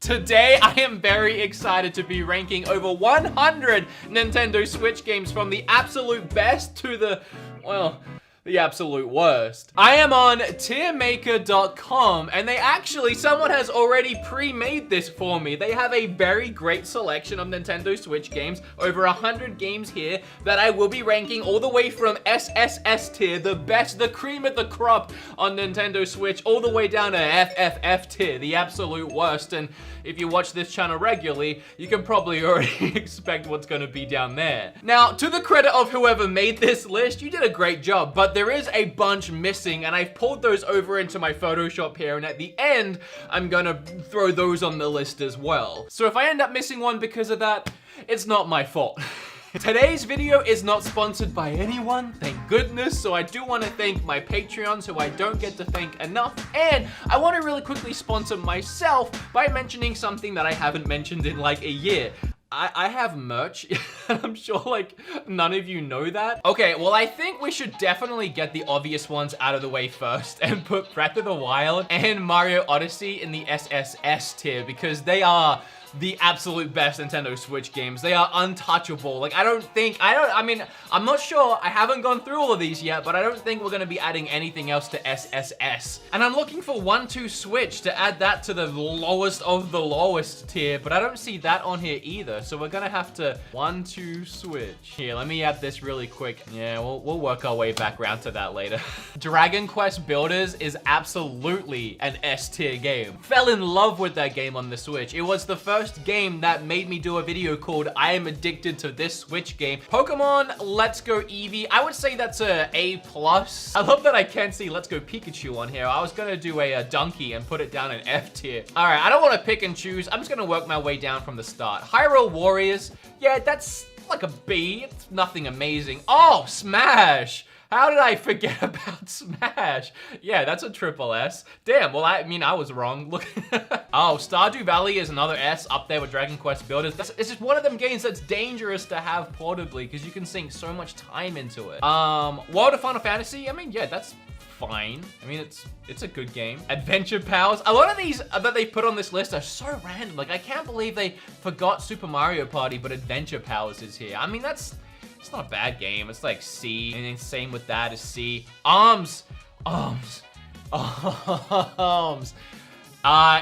Today, I am very excited to be ranking over 100 Nintendo Switch games from the absolute best to the, well, the absolute worst. I am on tiermaker.com and someone has already pre-made this for me. They have a very great selection of Nintendo Switch games, over 100 games here that I will be ranking all the way from SSS tier, the best, the cream of the crop on Nintendo Switch, all the way down to FFF tier, the absolute worst. And if you watch this channel regularly, you can probably already expect what's gonna be down there. Now, to the credit of whoever made this list, you did a great job, but there is a bunch missing, and I've pulled those over into my Photoshop here, and at the end, I'm gonna throw those on the list as well. So if I end up missing one because of that, it's not my fault. Today's video is not sponsored by anyone, thank goodness, so I do want to thank my Patreons who I don't get to thank enough, and I want to really quickly sponsor myself by mentioning something that I haven't mentioned in like a year. I have merch, I'm sure like none of you know that. Okay, well I think we should definitely get the obvious ones out of the way first and put Breath of the Wild and Mario Odyssey in the SSS tier because they are the absolute best Nintendo Switch games. They are untouchable. Like I mean, I'm not sure, I haven't gone through all of these yet, but I don't think we're gonna be adding anything else to SSS. And I'm looking for 1-2 Switch to add that to the lowest of the lowest tier, but I don't see that on here either. So we're gonna have to 1-2 Switch. Here, let me add this really quick. Yeah, we'll work our way back around to that later. Dragon Quest Builders is absolutely an S tier game. Fell in love with that game on the Switch. It was the first game that made me do a video called I am addicted to this Switch game. Pokemon Let's Go Eevee, I would say that's a A+. I love that I can't see Let's Go Pikachu on here. I was gonna do a donkey and put it down in F tier. All right, I don't want to pick and choose. I'm just gonna work my way down from the start. Hyrule Warriors, yeah, that's like a B. It's nothing amazing. Oh, Smash! How did I forget about Smash? Yeah, that's a triple S. Damn, well, I mean, I was wrong. Look. Oh, Stardew Valley is another S up there with Dragon Quest Builders. It's just one of them games that's dangerous to have portably because you can sink so much time into it. World of Final Fantasy, I mean, yeah, that's fine. I mean, it's a good game. Adventure Pals. A lot of these that they put on this list are so random. Like, I can't believe they forgot Super Mario Party, but Adventure Pals is here. I mean, it's not a bad game. It's like C, and then same with that is C. Arms.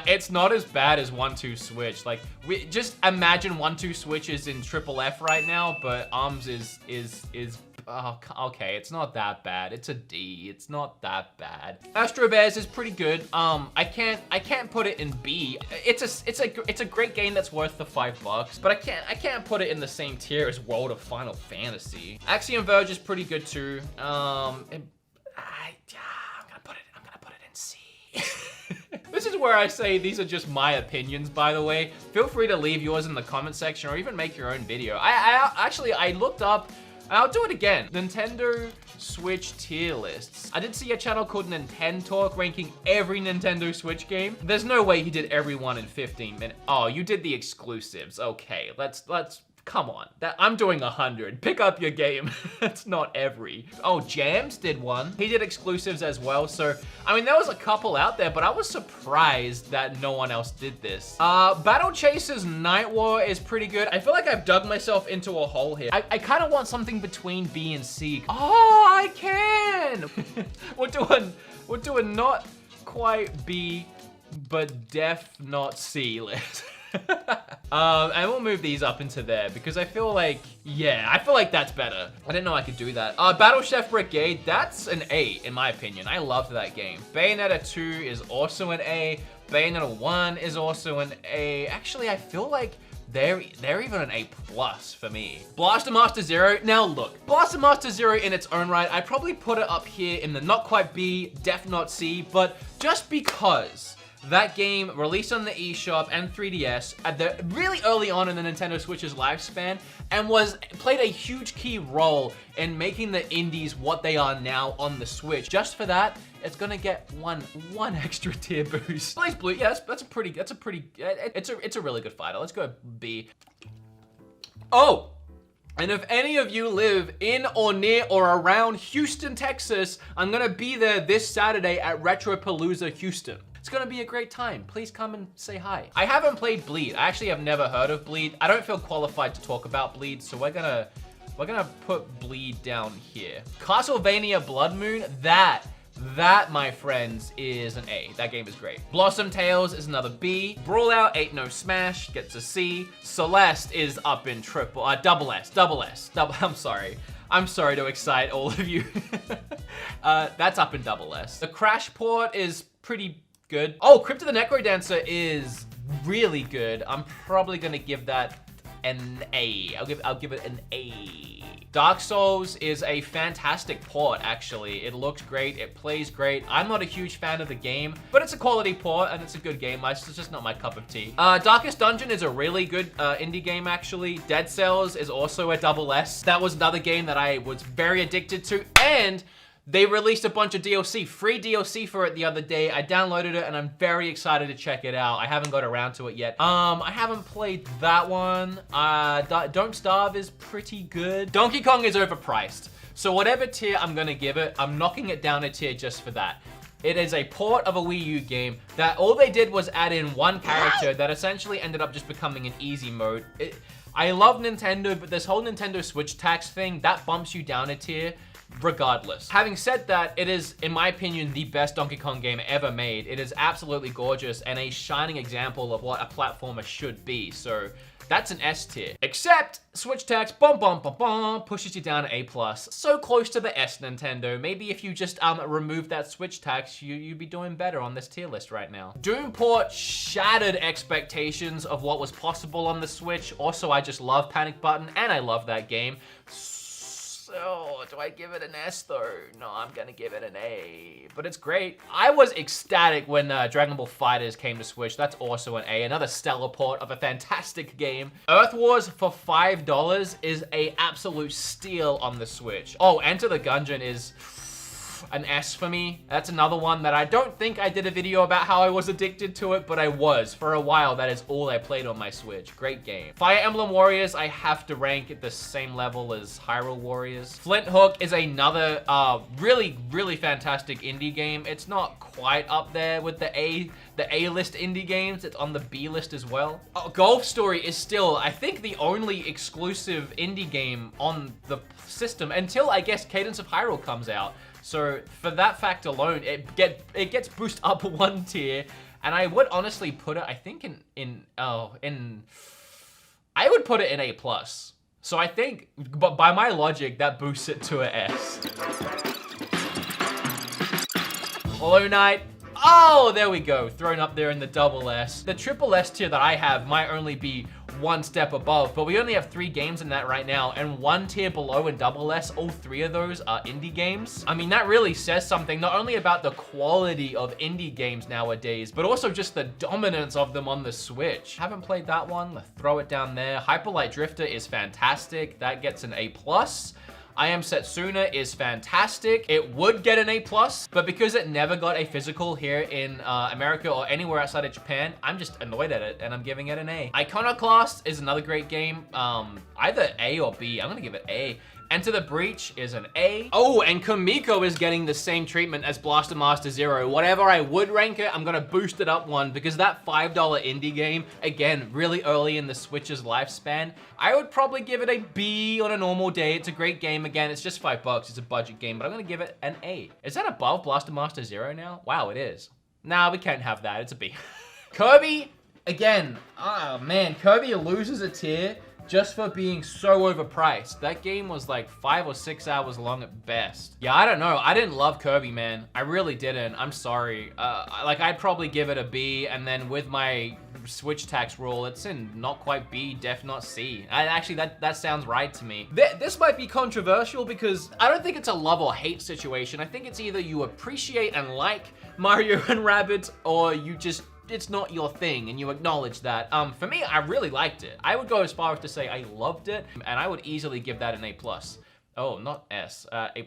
It's not as bad as 1-2 Switch. Like, we just imagine 1-2 Switch is in triple F right now, but Arms is oh, okay, it's not that bad. It's a D. It's not that bad. Astro Bears is pretty good. I can't put it in B. It's a great game that's worth the $5, but I can't put it in the same tier as World of Final Fantasy. Axiom Verge is pretty good too. I'm gonna put it in C. This is where I say these are just my opinions, by the way. Feel free to leave yours in the comment section or even make your own video. I looked up, I'll do it again. Nintendo Switch tier lists. I did see a channel called Nintendo Talk ranking every Nintendo Switch game. There's no way he did every one in 15 minutes. Oh, you did the exclusives. Okay, let's come on. I'm doing 100. Pick up your game. That's not every. Oh, Jams did one. He did exclusives as well. So, I mean, there was a couple out there, but I was surprised that no one else did this. Battle Chasers Night War is pretty good. I feel like I've dug myself into a hole here. I kind of want something between B and C. Oh, I can. We're doing not quite B, but not C list. And we'll move these up into there because I feel like, yeah, I feel like that's better. I didn't know I could do that. Battle Chef Brigade, that's an A in my opinion. I loved that game. Bayonetta 2 is also an A. Bayonetta 1 is also an A. Actually, I feel like they're even an A+ for me. Blaster Master Zero, now look, Blaster Master Zero in its own right, I probably put it up here in the not quite B, def not C, but just because that game released on the eShop and 3DS at the really early on in the Nintendo Switch's lifespan and played a huge key role in making the indies what they are now on the Switch. Just for that, it's gonna get one extra tier boost. BlazBlue, yeah, it's a really good fighter. Let's go B. Oh! And if any of you live in or near or around Houston, Texas, I'm gonna be there this Saturday at Retropalooza Houston. It's gonna be a great time. Please come and say hi. I haven't played Bleed. I actually have never heard of Bleed. I don't feel qualified to talk about Bleed, so we're gonna put Bleed down here. Castlevania Blood Moon, that, my friends, is an A. That game is great. Blossom Tales is another B. Brawlout Ain't No Smash gets a C. Celeste is up in double S. I'm sorry to excite all of you. That's up in double S. The Crash port is pretty good. Oh, Crypt of the Necrodancer is really good. I'm probably gonna give that an A. I'll give it an A. Dark Souls is a fantastic port, actually. It looks great, it plays great. I'm not a huge fan of the game, but it's a quality port and it's a good game. It's just not my cup of tea. Darkest Dungeon is a really good indie game, actually. Dead Cells is also a double S. That was another game that I was very addicted to, and they released a bunch of DLC, free DLC for it the other day. I downloaded it and I'm very excited to check it out. I haven't got around to it yet. I haven't played that one. Don't Starve is pretty good. Donkey Kong is overpriced. So whatever tier I'm gonna give it, I'm knocking it down a tier just for that. It is a port of a Wii U game that all they did was add in one character that essentially ended up just becoming an easy mode. I love Nintendo, but this whole Nintendo Switch tax thing, that bumps you down a tier regardless. Having said that, it is, in my opinion, the best Donkey Kong game ever made. It is absolutely gorgeous and a shining example of what a platformer should be. So that's an S tier. Except Switch tax, pushes you down to A+. So close to the S, Nintendo. Maybe if you just remove that Switch tax, you'd be doing better on this tier list right now. Doom port shattered expectations of what was possible on the Switch. Also, I just love Panic Button and I love that game. So, do I give it an S though? No, I'm gonna give it an A, but it's great. I was ecstatic when Dragon Ball FighterZ came to Switch. That's also an A, another stellar port of a fantastic game. Earth Wars for $5 is a absolute steal on the Switch. Oh, Enter the Gungeon is an S for me. That's another one that I don't think I did a video about how I was addicted to it, but I was. For a while, that is all I played on my Switch. Great game. Fire Emblem Warriors, I have to rank at the same level as Hyrule Warriors. Flint Hook is another really, really fantastic indie game. It's not quite up there with the A-list indie games. It's on the B list as well. Golf Story is still, I think, the only exclusive indie game on the system until, I guess, Cadence of Hyrule comes out. So for that fact alone, it gets boosted up one tier, and I would honestly put it, I think I would put it in A+. So I think, but by my logic, that boosts it to an S. Hollow Knight. Oh, there we go. Thrown up there in the double S. The triple S tier that I have might only be one step above, but we only have 3 games in that right now, and one tier below in double S, all 3 of those are indie games. I mean, that really says something, not only about the quality of indie games nowadays, but also just the dominance of them on the Switch. Haven't played that one, let's throw it down there. Hyper Light Drifter is fantastic. That gets an A+. I Am Setsuna is fantastic. It would get an A+, but because it never got a physical here in America or anywhere outside of Japan, I'm just annoyed at it and I'm giving it an A. Iconoclast is another great game. Either A or B. I'm gonna give it A. Enter the Breach is an A. Oh, and Kamiko is getting the same treatment as Blaster Master Zero. Whatever I would rank it, I'm gonna boost it up one because that $5 indie game, again, really early in the Switch's lifespan, I would probably give it a B on a normal day. It's a great game. Again, it's just $5. It's a budget game, but I'm gonna give it an A. Is that above Blaster Master Zero now? Wow, it is. Nah, we can't have that. It's a B. Kirby, again, oh man, Kirby loses a tier just for being so overpriced. That game was like 5 or 6 hours long at best. Yeah, I don't know. I didn't love Kirby, man. I really didn't. I'm sorry. Like, I'd probably give it a B, and then with my Switch tax rule, it's in not quite B, def not C. Actually, that sounds right to me. This might be controversial because I don't think it's a love or hate situation. I think it's either you appreciate and like Mario and Rabbids, or you just, it's not your thing and you acknowledge that. For me, I really liked it. I would go as far as to say I loved it, and I would easily give that an A+. Oh, not S, A+.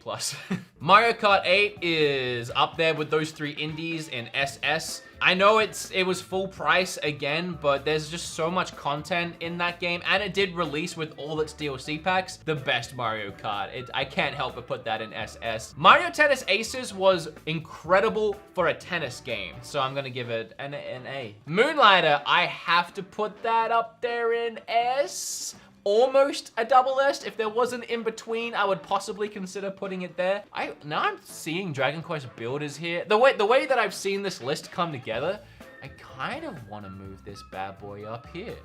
Mario Kart 8 is up there with those 3 indies in SS. I know it was full price again, but there's just so much content in that game, and it did release with all its DLC packs. The best Mario Kart. I can't help but put that in SS. Mario Tennis Aces was incredible for a tennis game, so I'm gonna give it an A. Moonlighter, I have to put that up there in S. Almost a double S. If there wasn't in between, I would possibly consider putting it there. Now I'm seeing Dragon Quest Builders here. The way that I've seen this list come together, I kind of want to move this bad boy up here.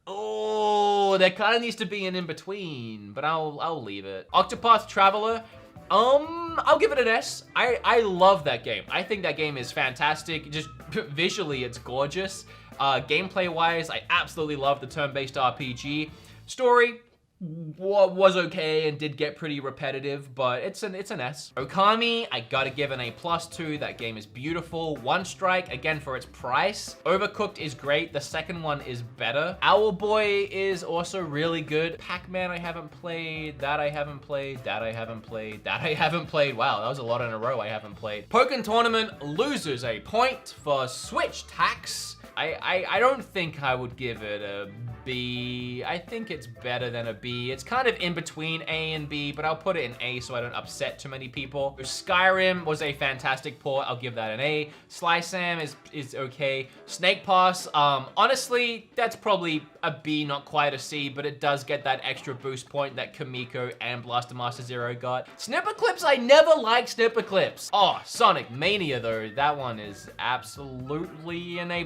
Oh, there kind of needs to be an in between, but I'll leave it. Octopath Traveler. I'll give it an S. I love that game. I think that game is fantastic. Just visually, it's gorgeous. Gameplay-wise, I absolutely love the turn-based RPG. Story was okay and did get pretty repetitive, but it's an S. Okami, I gotta give an A+ to. That game is beautiful. One Strike, again, for its price. Overcooked is great. The second one is better. Owlboy is also really good. Pac-Man, I haven't played. That I haven't played. That I haven't played. That I haven't played. Wow, that was a lot in a row I haven't played. Pokken Tournament loses a point for Switch tax. I don't think I would give it a B. I think it's better than a B. It's kind of in between A and B, but I'll put it in A so I don't upset too many people. Skyrim was a fantastic port. I'll give that an A. Sly Sam is okay. Snake Pass, honestly, that's probably a B, not quite a C, but it does get that extra boost point that Kamiko and Blaster Master Zero got. Snipper Clips, I never liked Snipper Clips. Oh, Sonic Mania though, that one is absolutely an A+.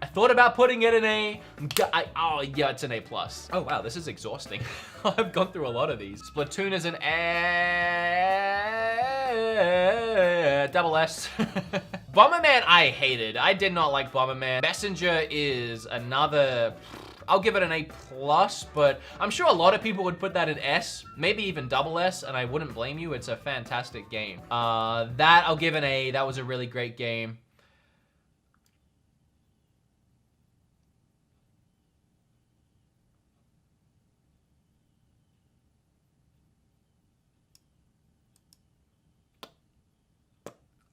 I thought about putting it in A. Oh yeah, it's an A+. Oh wow, this is exhausting. I've gone through a lot of these. Splatoon is an A, double S. Bomberman, I hated. I did not like Bomberman. Messenger is another, I'll give it an A+, but I'm sure a lot of people would put that in S, maybe even double S, and I wouldn't blame you. It's a fantastic game. That I'll give an A. That was a really great game.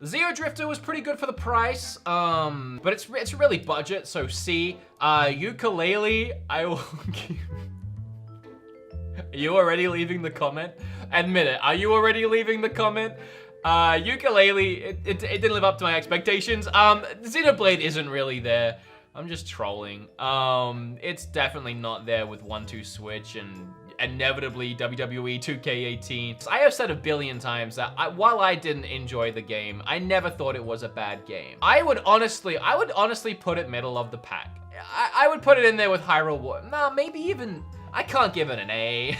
Zero Drifter was pretty good for the price, but it's really budget, so C. Ukulele, I will give... Are you already leaving the comment? Admit it, are you already leaving the comment? Ukulele, it didn't live up to my expectations. Xenoblade isn't really there. I'm just trolling. It's definitely not there with 1-2 Switch and inevitably WWE 2K18. I have said a billion times that while I didn't enjoy the game, I never thought it was a bad game. I would honestly put it middle of the pack. I would put it in there with Hyrule Warriors. Nah, maybe even, I can't give it an A.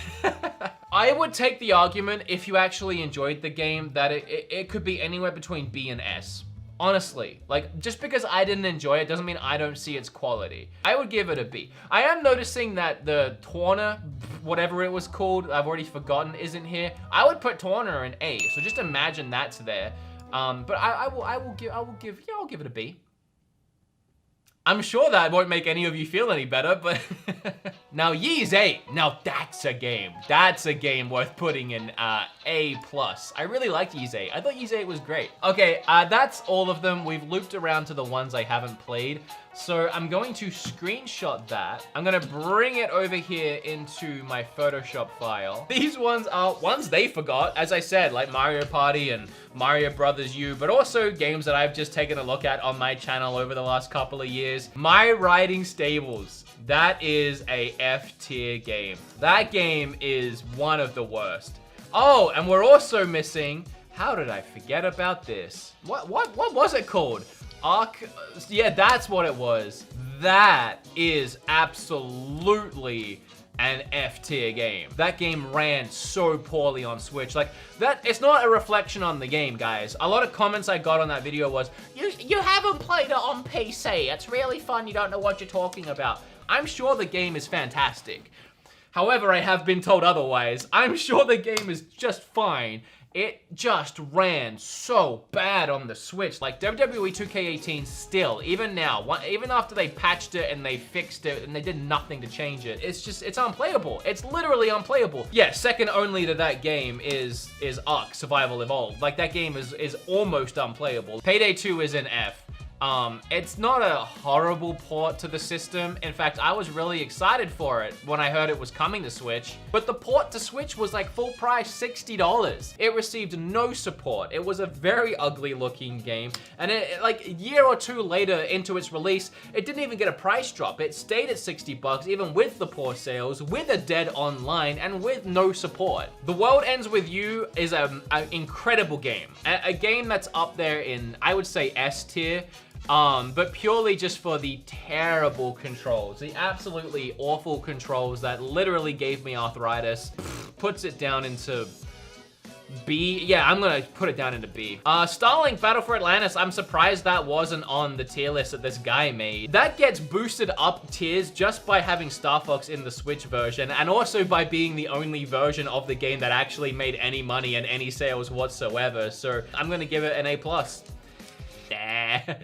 I would take the argument if you actually enjoyed the game that it could be anywhere between B and S. Honestly, like, just because I didn't enjoy it doesn't mean I don't see its quality. I would give it a B. I am noticing that the Torna, whatever it was called, I've already forgotten, isn't here. I would put Torna in A, so just imagine that's there. But I'll give it a B. I'm sure that won't make any of you feel any better, but... Now, Ys 8. Now, that's a game. That's a game worth putting in A+. I really liked Ys 8. I thought Ys 8 was great. Okay, that's all of them. We've looped around to the ones I haven't played. So I'm going to screenshot that. I'm gonna bring it over here into my Photoshop file. These ones are ones they forgot, as I said, like Mario Party and Mario Brothers U, but also games that I've just taken a look at on my channel over the last couple of years. My Riding Stables. That is a F tier game. That game is one of the worst. Oh, and we're also missing, how did I forget about this? What was it called? Arc, yeah, that's what it was. That is absolutely an F tier game. That game ran so poorly on Switch. Like, that, it's not a reflection on the game, guys. A lot of comments I got on that video was, you haven't played it on PC. It's really fun. You don't know what you're talking about. I'm sure the game is fantastic. However, I have been told otherwise. I'm sure the game is just fine. it just ran so bad on the Switch. Like WWE 2K18 still, even now, even after they patched it and they fixed it and they did nothing to change it, it's unplayable. It's literally unplayable. Yeah, second only to that game is Ark Survival Evolved. Like that game is almost unplayable. Payday 2 is an F. It's not a horrible port to the system. In fact, I was really excited for it when I heard it was coming to Switch, but the port to Switch was like full price, $60. It received no support. It was a very ugly looking game, and like a year or two later into its release, it didn't even get a price drop. It stayed at 60 bucks, even with the poor sales, with a dead online, and with no support. The World Ends With You is an incredible game. A game that's up there in, I would say, S tier. But purely just for the terrible controls, the absolutely awful controls that literally gave me arthritis. Puts it down into B. Yeah, I'm gonna put it down into B. Starlink Battle for Atlantis, I'm surprised that wasn't on the tier list that this guy made. That gets boosted up tiers just by having Star Fox in the Switch version, and also by being the only version of the game that actually made any money and any sales whatsoever. So I'm gonna give it an A+. Nah.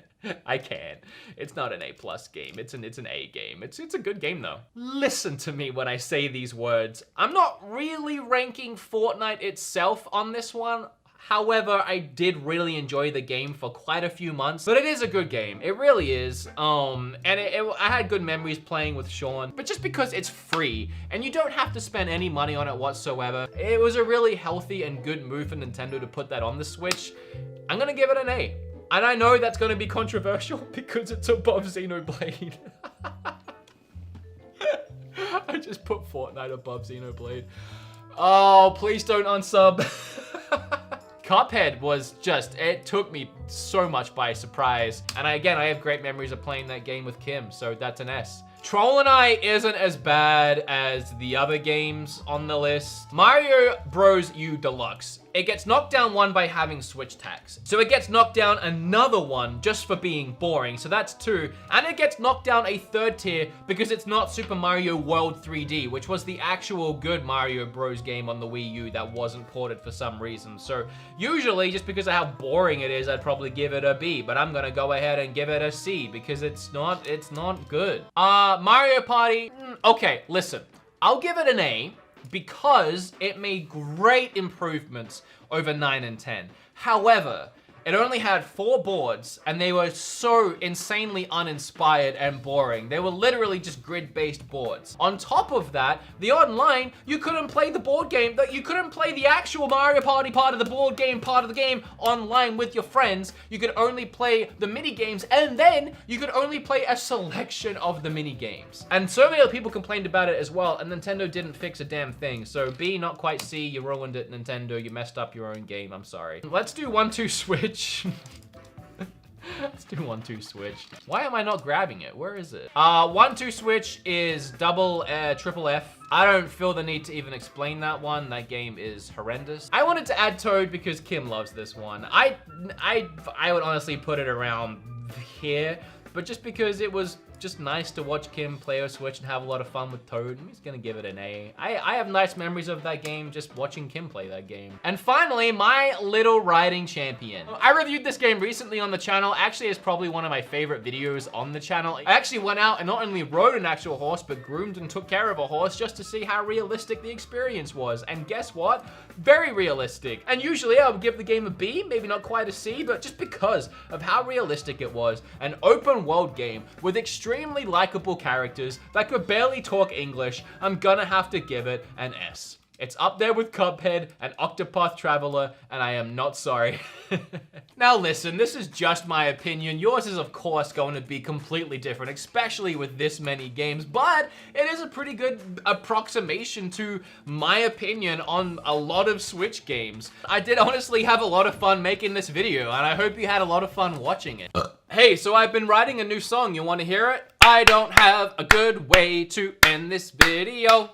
I can't. It's not an A+ game. It's an A game. It's a good game though. Listen to me when I say these words. I'm not really ranking Fortnite itself on this one. However, I did really enjoy the game for quite a few months, but it is a good game. It really is. And I had good memories playing with Sean, but just because it's free and you don't have to spend any money on it whatsoever, it was a really healthy and good move for Nintendo to put that on the Switch. I'm gonna give it an A. And I know that's gonna be controversial because it's above Xenoblade. I just put Fortnite above Xenoblade. Oh, please don't unsub. Cuphead was just, it took me so much by surprise. And again, I have great memories of playing that game with Kim, so that's an S. Troll and I isn't as bad as the other games on the list. Mario Bros. U Deluxe. It gets knocked down one by having Switch tax. So it gets knocked down another one just for being boring. So that's 2. And it gets knocked down a 3rd tier because it's not Super Mario World 3D, which was the actual good Mario Bros. Game on the Wii U that wasn't ported for some reason. So usually, just because of how boring it is, I'd probably give it a B. But I'm gonna go ahead and give it a C because it's not good. Mario Party, okay, listen. I'll give it an A because it made great improvements over 9 and 10. However, it only had 4 boards, and they were so insanely uninspired and boring. They were literally just grid-based boards. On top of that, the online, you couldn't play the board game, you couldn't play the actual Mario Party part of the board game, part of the game online with your friends. You could only play the mini games, and then you could only play a selection of the mini games. And so many other people complained about it as well, and Nintendo didn't fix a damn thing. So B, not quite C, you ruined it, Nintendo. You messed up your own game, I'm sorry. Let's do 1-2 Switch. Let's do 1-2 Switch. Why am I not grabbing it? Where is it? 1-2 Switch is triple F. I don't feel the need to even explain that one. That game is horrendous. I wanted to add Toad because Kim loves this one. I would honestly put it around here, but just because it was just nice to watch Kim play her Switch and have a lot of fun with Toad, I'm just gonna give it an A. I have nice memories of that game, just watching Kim play that game. And finally, My Little Riding Champion. I reviewed this game recently on the channel. Actually, it's probably one of my favorite videos on the channel. I actually went out and not only rode an actual horse, but groomed and took care of a horse just to see how realistic the experience was. And guess what? Very realistic. And usually I would give the game a B, maybe not quite a C, but just because of how realistic it was. An open world game with extremely likable characters that could barely talk English, I'm gonna have to give it an S. It's up there with Cuphead and Octopath Traveler, and I am not sorry. Now listen, this is just my opinion. Yours is of course going to be completely different, especially with this many games, but it is a pretty good approximation to my opinion on a lot of Switch games. I did honestly have a lot of fun making this video, and I hope you had a lot of fun watching it. Hey, so I've been writing a new song. You want to hear it? I don't have a good way to end this video.